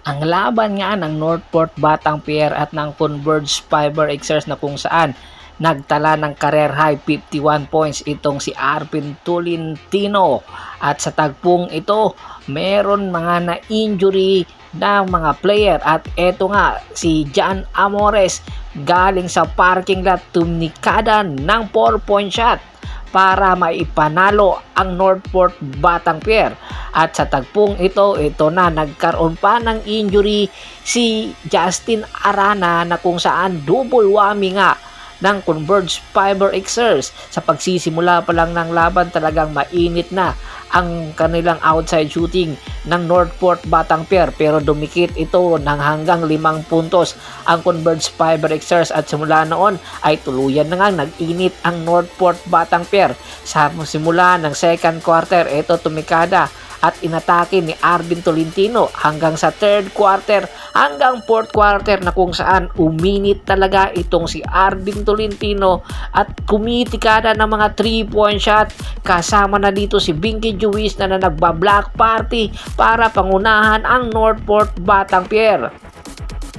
Ang laban nga ng Northport Batang Pier at ng Converge Fiber Xers na kung saan nagtala ng career high 51 points itong si Arvin Tolentino, at sa tagpong ito meron mga na-injury na mga player, at eto nga si John Amores galing sa parking lot tumikada ng 4-point shot para maipanalo ang Northport Batang Pier. At sa tagpong ito na nagkaroon pa ng injury si Justin Arana na kung saan double whammy nga ng Converge Fiber Xers. Sa pagsisimula pa lang ng laban, talagang mainit na ang kanilang outside shooting ng Northport Batang Pier, pero dumikit ito ng hanggang 5 puntos ang Converge Fiber Xers, at simula noon ay tuluyan na nga nag-init ang Northport Batang Pier. Sa simula ng second quarter, ito tumikada at inatake ni Arvin Tolentino hanggang sa third quarter hanggang fourth quarter na kung saan uminit talaga itong si Arvin Tolentino at kumitikada ng mga 3-point shot, kasama na dito si Binky Juiz na nagbablock party para pangunahan ang Northport Batang Pier.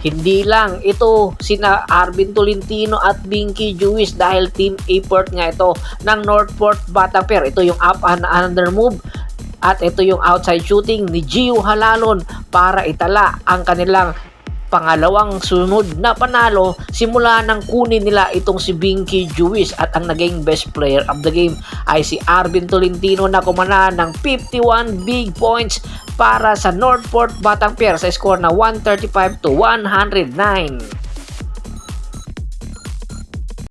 Hindi lang ito sina Arvin Tolentino at Binky Juiz, dahil team effort nga ito ng Northport Batang Pier. Ito yung up and under move at ito yung outside shooting ni Gio Halalon para itala ang kanilang pangalawang sunod na panalo simula nang kunin nila itong si Binky Juiz, at ang naging best player of the game ay si Arvin Tolentino na kumana ng 51 big points para sa Northport Batang Pier sa score na 135-109.